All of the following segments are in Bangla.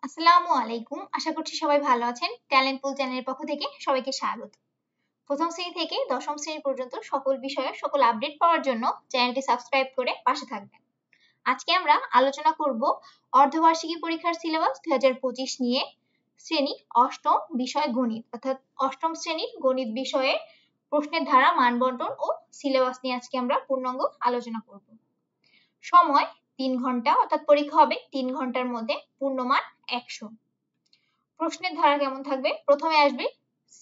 আসসালামু আলাইকুম। আশা করছি সবাই ভালো আছেন। ট্যালেন্ট পুল চ্যানেলের পক্ষ থেকে সবাইকে স্বাগত। প্রথম শ্রেণী থেকে দশম শ্রেণী পর্যন্ত সকল বিষয়ের সকল আপডেট পাওয়ার জন্য চ্যানেলটি সাবস্ক্রাইব করে পাশে থাকবেন। আজকে আমরা আলোচনা করব অর্ধবার্ষিকী পরীক্ষার সিলেবাস 2025 নিয়ে। শ্রেণী অষ্টম, বিষয় গণিত, অর্থাৎ অষ্টম শ্রেণীর গণিত বিষয়ে প্রশ্নের ধারা, মানবন্টন ও সিলেবাস নিয়ে আজকে আমরা পূর্ণাঙ্গ আলোচনা করব। সময় 3 ঘন্টা, অর্থাৎ পরীক্ষা হবে 3 ঘন্টার মধ্যে, পূর্ণমান 100। প্রশ্নের ধারা কেমন থাকবে? প্রথমে আসবে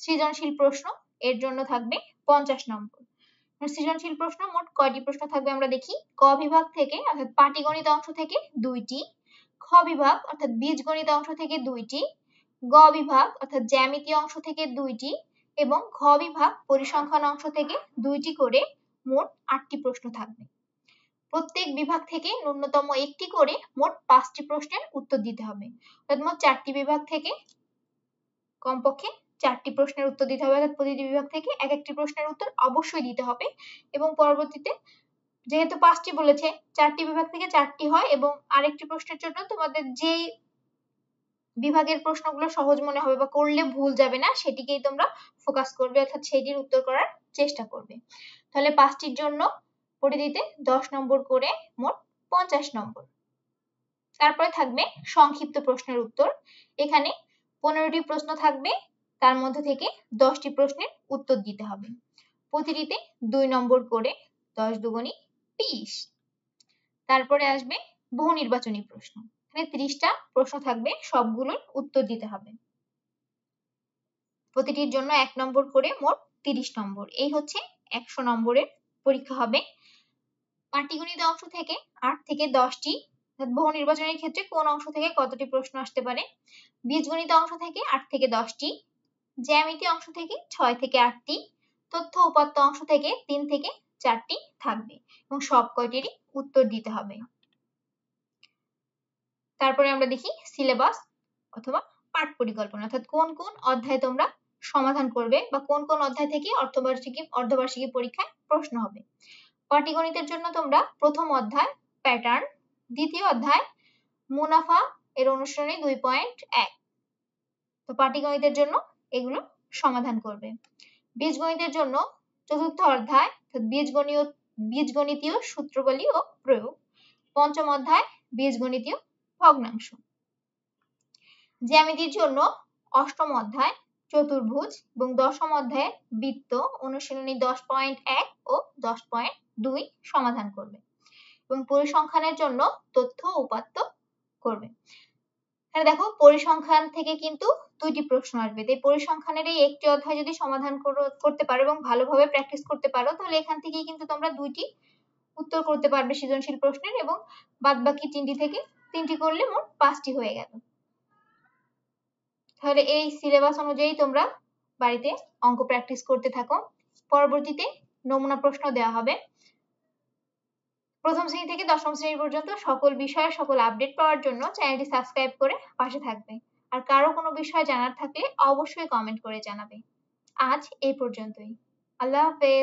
সৃজনশীল প্রশ্ন, এর জন্য থাকবে 50 নম্বর। সৃজনশীল প্রশ্ন মোট কয়টি প্রশ্ন থাকবে আমরা দেখি। ক বিভাগ থেকে অর্থাৎ পাটিগণিত অংশ থেকে 2টি, খ বিভাগ অর্থাৎ বীজগণিত অংশ থেকে 2টি, গ বিভাগ অর্থাৎ জ্যামিতি অংশ থেকে 2টি এবং ঘ বিভাগ পরিসংখ্যান অংশ থেকে 2টি করে মোট 8টি প্রশ্ন থাকবে। প্রত্যেক বিভাগ থেকে ন্যূনতম একটি করে মোট 5টি প্রশ্নের উত্তর দিতে হবে। অর্থাৎ মোট 4টি বিভাগ থেকে কমপক্ষে 4টি প্রশ্নের উত্তর দিতে হবে। অর্থাৎ প্রতিটি বিভাগ থেকে এক একটি প্রশ্নের উত্তর অবশ্যই দিতে হবে এবং পরবর্তীতে যেহেতু 5টি বলেছে, 4টি বিভাগ থেকে 4টি হয় এবং আরেকটি প্রশ্নের জন্য তোমাদের যেই বিভাগের প্রশ্নগুলো সহজ মনে হবে বা করলে ভুল যাবে না সেটিকেই তোমরা ফোকাস করবে, অর্থাৎ সেটির উত্তর করার চেষ্টা করবে। তাহলে 5টির জন্য প্রতিটিতে 10 নম্বর করে মোট 50 নম্বর। তারপরে থাকবে সংক্ষিপ্ত প্রশ্নের উত্তর। এখানে 15টি প্রশ্ন থাকবে, তার মধ্যে থেকে 10টি প্রশ্নের উত্তর দিতে হবে। প্রতিটিতে 2 নম্বর করে, 10 দুগুণি 30। তারপরে আসবে বহু নির্বাচনী প্রশ্ন। এখানে 30টা প্রশ্ন থাকবে, সবগুলোর উত্তর দিতে হবে। প্রতিটির জন্য 1 নম্বর করে মোট 30 নম্বর। এই হচ্ছে 100 নম্বরের পরীক্ষা হবে। পাটিগণিত অংশ থেকে 8 থেকে 10টি, বহু নির্বাচনের ক্ষেত্রে কোন অংশ থেকে কতটি প্রশ্ন আসতে পারে। বীজগণিত অংশ থেকে 8 থেকে 10টি, জ্যামিতি অংশ থেকে 6 থেকে 8টি, তথ্য উপাত্ত অংশ থেকে 3 থেকে 4টি থাকবে এবং সব কয়টিরই উত্তর দিতে হবে। তারপরে আমরা দেখি সিলেবাস অথবা পাঠ পরিকল্পনা, অর্থাৎ কোন কোন অধ্যায় তোমরা সমাধান করবে বা কোন কোন অধ্যায় থেকে অর্ধবার্ষিকী পরীক্ষায় প্রশ্ন হবে। পাটিগণিতের জন্য তোমরা প্রথম অধ্যায় প্যাটার্ন, দ্বিতীয় অধ্যায় মুনাফা এর অনুসরণে 2.1, তো পাটিগণিতের জন্য এগুলো সমাধান করবে। বীজগণিতের জন্য চতুর্থ অধ্যায় বীজগণিতীয় সূত্রাবলী ও প্রয়োগ, পঞ্চম অধ্যায় বীজগণিতীয় ভগ্নাংশ। জ্যামিতির জন্য অষ্টম অধ্যায় চতুর্ভুজ এবং দশম অধ্যায়ে বৃত্ত, অনুশীলনী 10.1 ও 10.2 সমাধান করবে এবং পরিসংখ্যানের জন্য তথ্য উপাত্ত করবে। তাহলে দেখো পরিসংখ্যান থেকে কিন্তু 2টি প্রশ্ন আসবে। তাই পরিসংখ্যানের এই একটি অধ্যায় যদি সমাধান করতে পারো এবং ভালোভাবে প্র্যাকটিস করতে পারো, তাহলে এখান থেকেই কিন্তু তোমরা 2টি উত্তর করতে পারবে সৃজনশীল প্রশ্নের এবং বাদবাকি 3টি থেকে 3টি করলে মোট 5টি হয়ে গেল। তাহলে এই সিলেবাস অনুযায়ী তোমরা বাড়িতে অঙ্ক প্র্যাকটিস করতে থাকো। পরবর্তীতে নমুনা প্রশ্ন দেওয়া হবে। প্রথম শ্রেণী থেকে দশম শ্রেণী পর্যন্ত সকল বিষয়ের সকল আপডেট পাওয়ার জন্য চ্যানেলটি সাবস্ক্রাইব করে পাশে থাকবে। আর কারো কোনো বিষয় জানার থাকলে অবশ্যই কমেন্ট করে জানাবে। আজ এই পর্যন্তই। আল্লাহ হাফেজ।